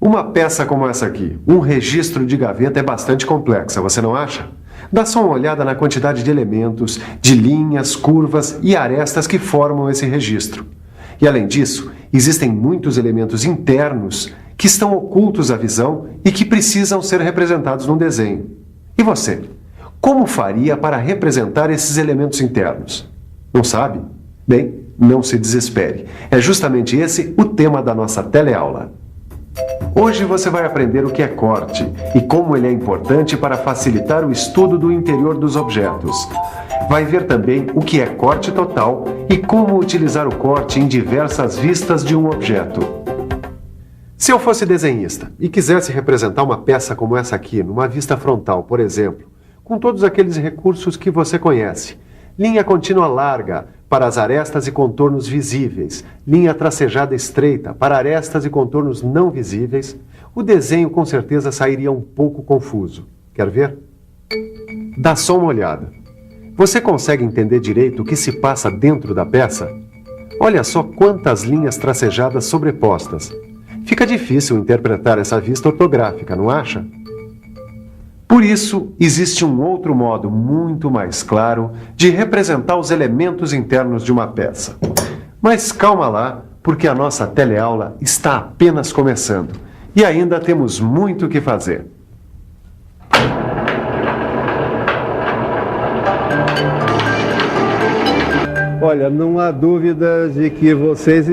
Uma peça como essa aqui, um registro de gaveta, é bastante complexa, você não acha? Dá só uma olhada na quantidade de elementos, de linhas, curvas e arestas que formam esse registro. E além disso, existem muitos elementos internos que estão ocultos à visão e que precisam ser representados num desenho. E você? Como faria para representar esses elementos internos? Não sabe? Bem, não se desespere. É justamente esse o tema da nossa teleaula. Hoje você vai aprender o que é corte e como ele é importante para facilitar o estudo do interior dos objetos. Vai ver também o que é corte total e como utilizar o corte em diversas vistas de um objeto. Se eu fosse desenhista e quisesse representar uma peça como essa aqui, numa vista frontal, por exemplo, com todos aqueles recursos que você conhece, linha contínua larga para as arestas e contornos visíveis, linha tracejada estreita para arestas e contornos não visíveis, o desenho com certeza sairia um pouco confuso. Quer ver? Dá só uma olhada. Você consegue entender direito o que se passa dentro da peça? Olha só quantas linhas tracejadas sobrepostas. Fica difícil interpretar essa vista ortográfica, não acha? Por isso, existe um outro modo muito mais claro de representar os elementos internos de uma peça. Mas calma lá, porque a nossa teleaula está apenas começando e ainda temos muito o que fazer. Olha, não há dúvida de que vocês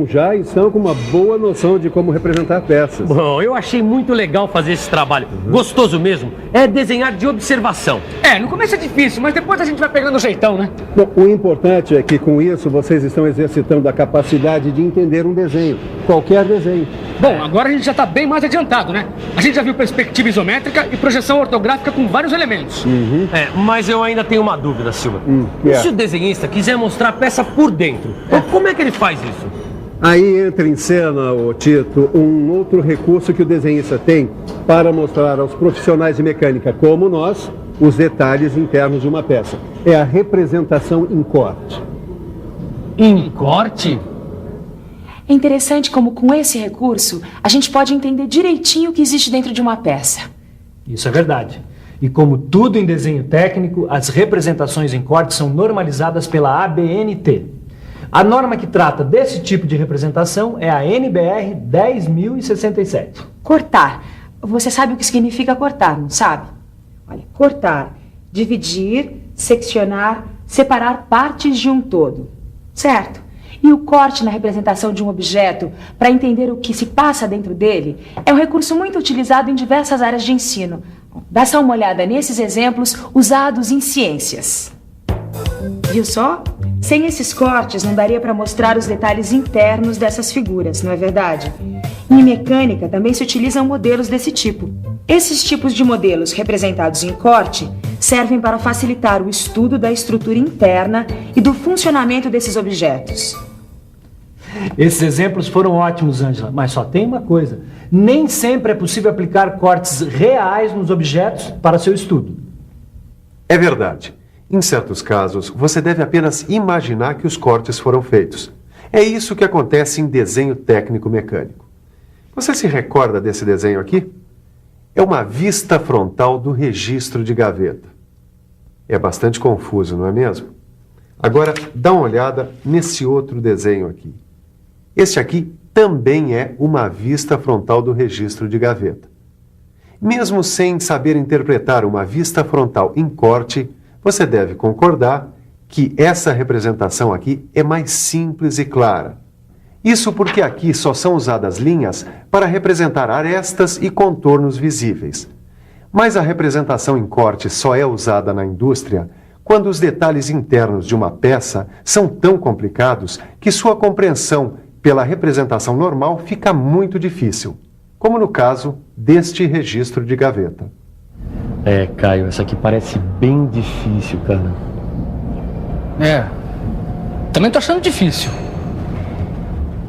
já estão com uma boa noção de como representar peças. Bom, eu achei muito legal fazer esse trabalho. Gostoso mesmo. É desenhar de observação. No começo é difícil, mas depois a gente vai pegando o jeitão, né? Bom, o importante é que com isso vocês estão exercitando a capacidade de entender um desenho, qualquer desenho. Bom, agora a gente já está bem mais adiantado, né? A gente já viu perspectiva isométrica e projeção ortográfica com vários elementos. Mas eu ainda tenho uma dúvida, Silva. Que é? Se o desenhista quiser mostrar a peça por dentro, como é que ele faz isso? Aí entra em cena, ô Tito, um outro recurso que o desenhista tem para mostrar aos profissionais de mecânica, como nós, os detalhes internos de uma peça. É a representação em corte. Em corte? É interessante como com esse recurso a gente pode entender direitinho o que existe dentro de uma peça. Isso é verdade. E como tudo em desenho técnico, as representações em corte são normalizadas pela ABNT. A norma que trata desse tipo de representação é a NBR 10.067. Cortar. Você sabe o que significa cortar, não sabe? Olha, cortar, dividir, seccionar, separar partes de um todo. Certo? E o corte na representação de um objeto, para entender o que se passa dentro dele, é um recurso muito utilizado em diversas áreas de ensino. Dá só uma olhada nesses exemplos usados em ciências. Viu só? Sem esses cortes não daria para mostrar os detalhes internos dessas figuras, não é verdade? Em mecânica também se utilizam modelos desse tipo. Esses tipos de modelos representados em corte servem para facilitar o estudo da estrutura interna e do funcionamento desses objetos. Esses exemplos foram ótimos, Ângela, mas só tem uma coisa. Nem sempre é possível aplicar cortes reais nos objetos para seu estudo. É verdade. Em certos casos, você deve apenas imaginar que os cortes foram feitos. É isso que acontece em desenho técnico mecânico. Você se recorda desse desenho aqui? É uma vista frontal do registro de gaveta. É bastante confuso, não é mesmo? Agora, dá uma olhada nesse outro desenho aqui. Este aqui também é uma vista frontal do registro de gaveta. Mesmo sem saber interpretar uma vista frontal em corte, você deve concordar que essa representação aqui é mais simples e clara. Isso porque aqui só são usadas linhas para representar arestas e contornos visíveis. Mas a representação em corte só é usada na indústria quando os detalhes internos de uma peça são tão complicados que sua compreensão pela representação normal fica muito difícil, como no caso deste registro de gaveta. Caio, essa aqui parece bem difícil, cara. Também tô achando difícil.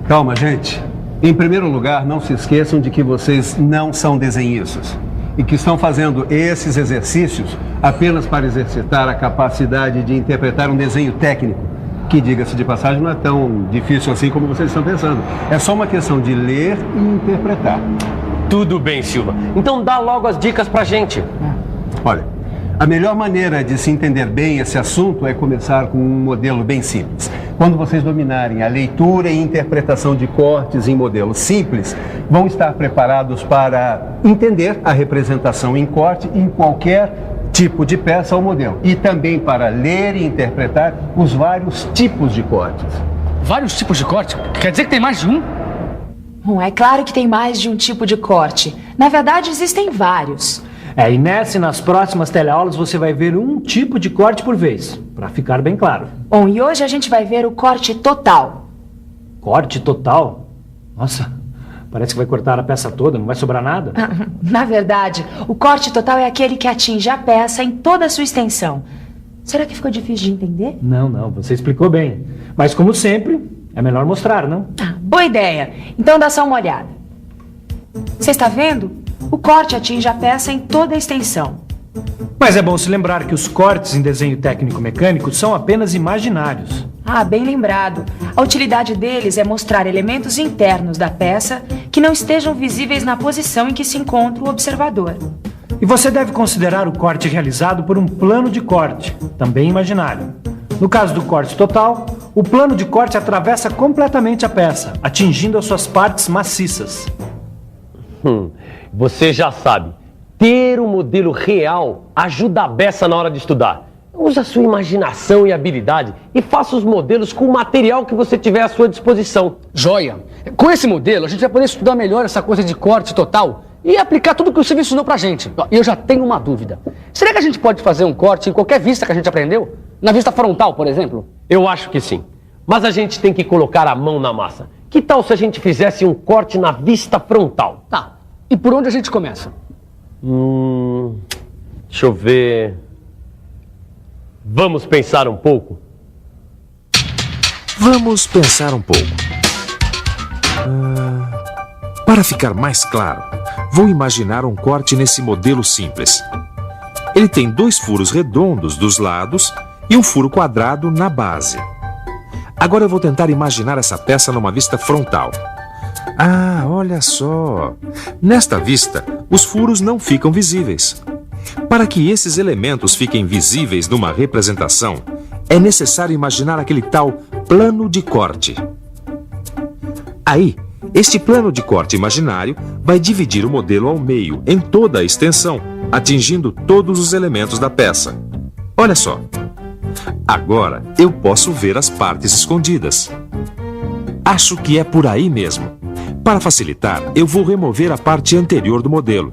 Calma, gente. Em primeiro lugar, não se esqueçam de que vocês não são desenhistas e que estão fazendo esses exercícios apenas para exercitar a capacidade de interpretar um desenho técnico. que, diga-se de passagem, não é tão difícil assim como vocês estão pensando. É só uma questão de ler e interpretar. Tudo bem, Silva. Então dá logo as dicas pra gente. Olha, a melhor maneira de se entender bem esse assunto é começar com um modelo bem simples. Quando vocês dominarem a leitura e interpretação de cortes em modelos simples, vão estar preparados para entender a representação em corte em qualquer tipo de peça ou modelo. E também para ler e interpretar os vários tipos de cortes. Vários tipos de corte? Quer dizer que tem mais de um? Bom, é claro que tem mais de um tipo de corte. Na verdade, existem vários. E nessa e nas próximas teleaulas você vai ver um tipo de corte por vez, para ficar bem claro. Bom, e hoje a gente vai ver o corte total. Corte total? Nossa, parece que vai cortar a peça toda, não vai sobrar nada. Na verdade, o corte total é aquele que atinge a peça em toda a sua extensão. Será que ficou difícil de entender? Não, você explicou bem. Mas como sempre, é melhor mostrar, não? Boa ideia. Então dá só uma olhada. Você está vendo? O corte atinge a peça em toda a extensão. Mas é bom se lembrar que os cortes em desenho técnico-mecânico são apenas imaginários. Bem lembrado. A utilidade deles é mostrar elementos internos da peça que não estejam visíveis na posição em que se encontra o observador. E você deve considerar o corte realizado por um plano de corte, também imaginário. No caso do corte total, o plano de corte atravessa completamente a peça, atingindo as suas partes maciças. Você já sabe, ter um modelo real ajuda a beça na hora de estudar. Use a sua imaginação e habilidade e faça os modelos com o material que você tiver à sua disposição. Joia! Com esse modelo, a gente vai poder estudar melhor essa coisa de corte total e aplicar tudo que o Silvio ensinou pra gente. E eu já tenho uma dúvida. Será que a gente pode fazer um corte em qualquer vista que a gente aprendeu? Na vista frontal, por exemplo? Eu acho que sim. Mas a gente tem que colocar a mão na massa. Que tal se a gente fizesse um corte na vista frontal? Tá. E por onde a gente começa? Deixa eu ver... Vamos pensar um pouco? Vamos pensar um pouco. Para ficar mais claro, vou imaginar um corte nesse modelo simples. Ele tem 2 furos redondos dos lados e um furo quadrado na base. Agora eu vou tentar imaginar essa peça numa vista frontal. Olha só! Nesta vista, os furos não ficam visíveis. Para que esses elementos fiquem visíveis numa representação, é necessário imaginar aquele tal plano de corte. Aí, este plano de corte imaginário vai dividir o modelo ao meio, em toda a extensão, atingindo todos os elementos da peça. Olha só! Agora eu posso ver as partes escondidas. Acho que é por aí mesmo. Para facilitar, eu vou remover a parte anterior do modelo.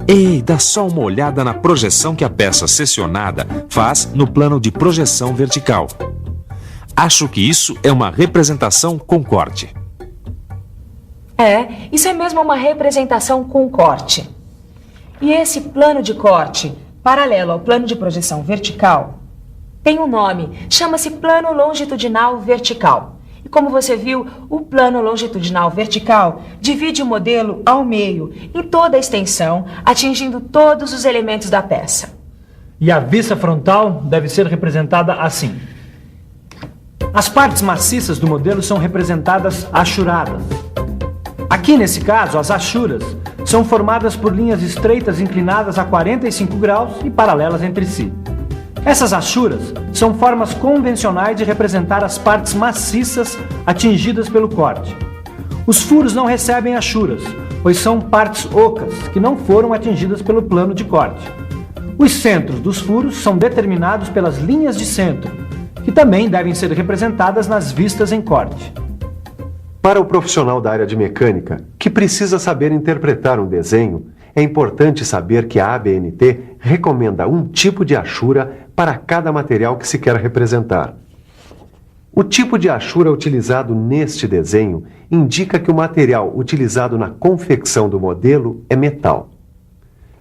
Ei, dá só uma olhada na projeção que a peça seccionada faz no plano de projeção vertical. Acho que isso é uma representação com corte. Isso é mesmo uma representação com corte. E esse plano de corte, paralelo ao plano de projeção vertical, tem um nome, chama-se plano longitudinal vertical. E como você viu, o plano longitudinal vertical divide o modelo ao meio, em toda a extensão, atingindo todos os elementos da peça. E a vista frontal deve ser representada assim. As partes maciças do modelo são representadas achuradas. Aqui, nesse caso, as achuras são formadas por linhas estreitas inclinadas a 45 graus e paralelas entre si. Essas achuras são formas convencionais de representar as partes maciças atingidas pelo corte. Os furos não recebem achuras, pois são partes ocas que não foram atingidas pelo plano de corte. Os centros dos furos são determinados pelas linhas de centro, que também devem ser representadas nas vistas em corte. Para o profissional da área de mecânica, que precisa saber interpretar um desenho, é importante saber que a ABNT recomenda um tipo de achura para cada material que se quer representar. O tipo de achura utilizado neste desenho indica que o material utilizado na confecção do modelo é metal.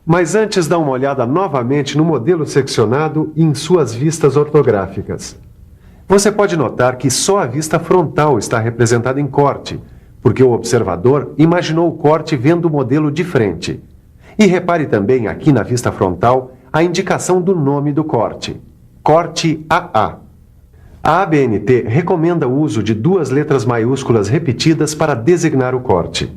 Mas antes, dá uma olhada novamente no modelo seccionado e em suas vistas ortográficas. Você pode notar que só a vista frontal está representada em corte, porque o observador imaginou o corte vendo o modelo de frente. E repare também aqui na vista frontal a indicação do nome do corte, corte AA. A ABNT recomenda o uso de 2 letras maiúsculas repetidas para designar o corte.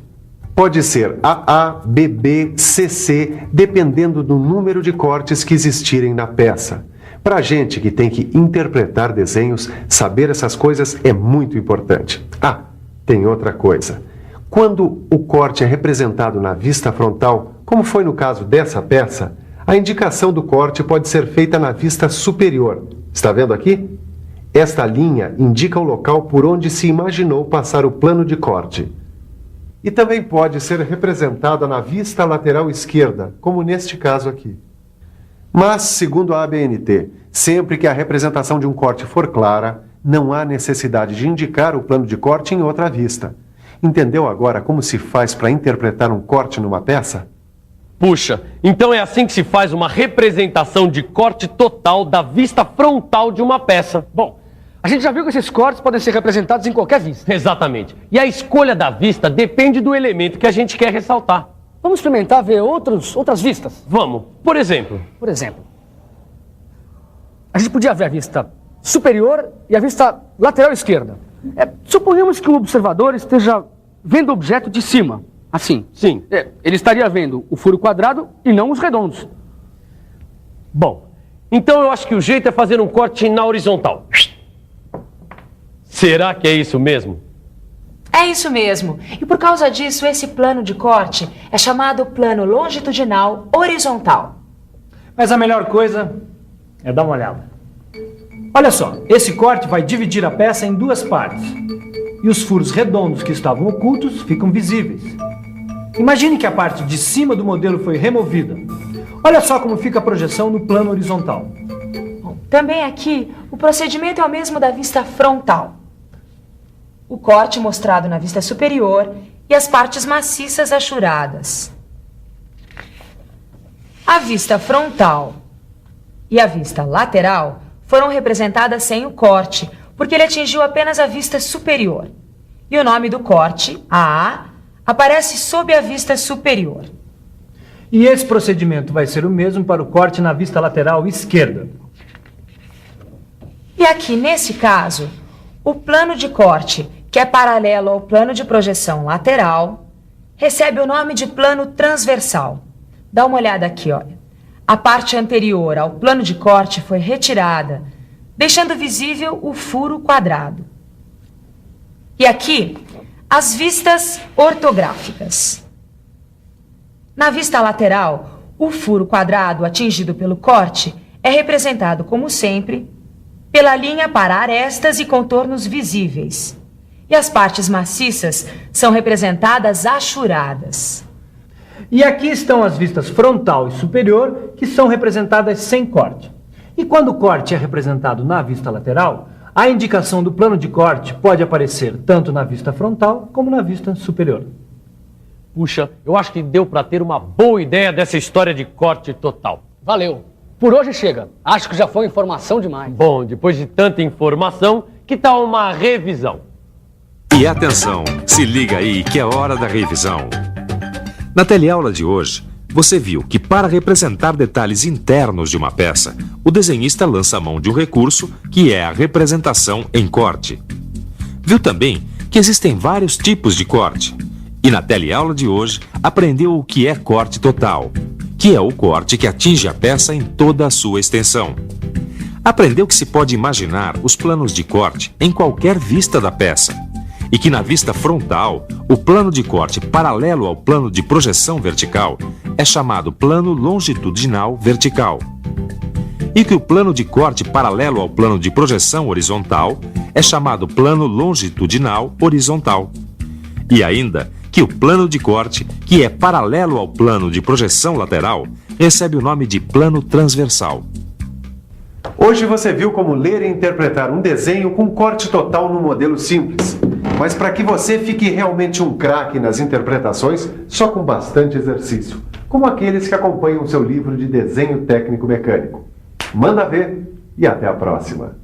Pode ser AA, BB, CC, dependendo do número de cortes que existirem na peça. Para a gente que tem que interpretar desenhos, saber essas coisas é muito importante. Ah, tem outra coisa. Quando o corte é representado na vista frontal, como foi no caso dessa peça, a indicação do corte pode ser feita na vista superior. Está vendo aqui? Esta linha indica o local por onde se imaginou passar o plano de corte. E também pode ser representada na vista lateral esquerda, como neste caso aqui. Mas, segundo a ABNT, sempre que a representação de um corte for clara, não há necessidade de indicar o plano de corte em outra vista. Entendeu agora como se faz para interpretar um corte numa peça? Puxa, então é assim que se faz uma representação de corte total da vista frontal de uma peça. Bom, a gente já viu que esses cortes podem ser representados em qualquer vista. Exatamente. E a escolha da vista depende do elemento que a gente quer ressaltar. Vamos experimentar ver outras vistas? Vamos. Por exemplo, a gente podia ver a vista superior e a vista lateral esquerda. Suponhamos que o observador esteja vendo o objeto de cima, assim. Sim. Ele estaria vendo o furo quadrado e não os redondos. Bom, então eu acho que o jeito é fazer um corte na horizontal. Será que é isso mesmo? É isso mesmo. E por causa disso, esse plano de corte é chamado plano longitudinal horizontal. Mas a melhor coisa é dar uma olhada. Olha só, esse corte vai dividir a peça em 2 partes. E os furos redondos que estavam ocultos ficam visíveis. Imagine que a parte de cima do modelo foi removida. Olha só como fica a projeção no plano horizontal. Bom, também aqui, o procedimento é o mesmo da vista frontal. O corte mostrado na vista superior e as partes maciças achuradas. A vista frontal e a vista lateral foram representadas sem o corte, porque ele atingiu apenas a vista superior. E o nome do corte, AA, aparece sob a vista superior. E esse procedimento vai ser o mesmo para o corte na vista lateral esquerda. E aqui, nesse caso, o plano de corte, que é paralelo ao plano de projeção lateral, recebe o nome de plano transversal. Dá uma olhada aqui, olha. A parte anterior ao plano de corte foi retirada, deixando visível o furo quadrado. E aqui, as vistas ortográficas. Na vista lateral, o furo quadrado atingido pelo corte é representado, como sempre, pela linha para arestas e contornos visíveis. E as partes maciças são representadas achuradas. E aqui estão as vistas frontal e superior, que são representadas sem corte. E quando o corte é representado na vista lateral, a indicação do plano de corte pode aparecer tanto na vista frontal como na vista superior. Puxa, eu acho que deu para ter uma boa ideia dessa história de corte total. Valeu. Por hoje chega. Acho que já foi informação demais. Bom, depois de tanta informação, que tal uma revisão? E atenção, se liga aí que é hora da revisão. Na teleaula de hoje, você viu que para representar detalhes internos de uma peça, o desenhista lança a mão de um recurso que é a representação em corte. Viu também que existem vários tipos de corte. E na teleaula de hoje, aprendeu o que é corte total, que é o corte que atinge a peça em toda a sua extensão. Aprendeu que se pode imaginar os planos de corte em qualquer vista da peça. E que na vista frontal, o plano de corte paralelo ao plano de projeção vertical é chamado plano longitudinal vertical. E que o plano de corte paralelo ao plano de projeção horizontal é chamado plano longitudinal horizontal. E ainda que o plano de corte, que é paralelo ao plano de projeção lateral, recebe o nome de plano transversal. Hoje você viu como ler e interpretar um desenho com corte total no modelo simples. Mas para que você fique realmente um craque nas interpretações, só com bastante exercício, como aqueles que acompanham o seu livro de desenho técnico mecânico. Manda ver e até a próxima!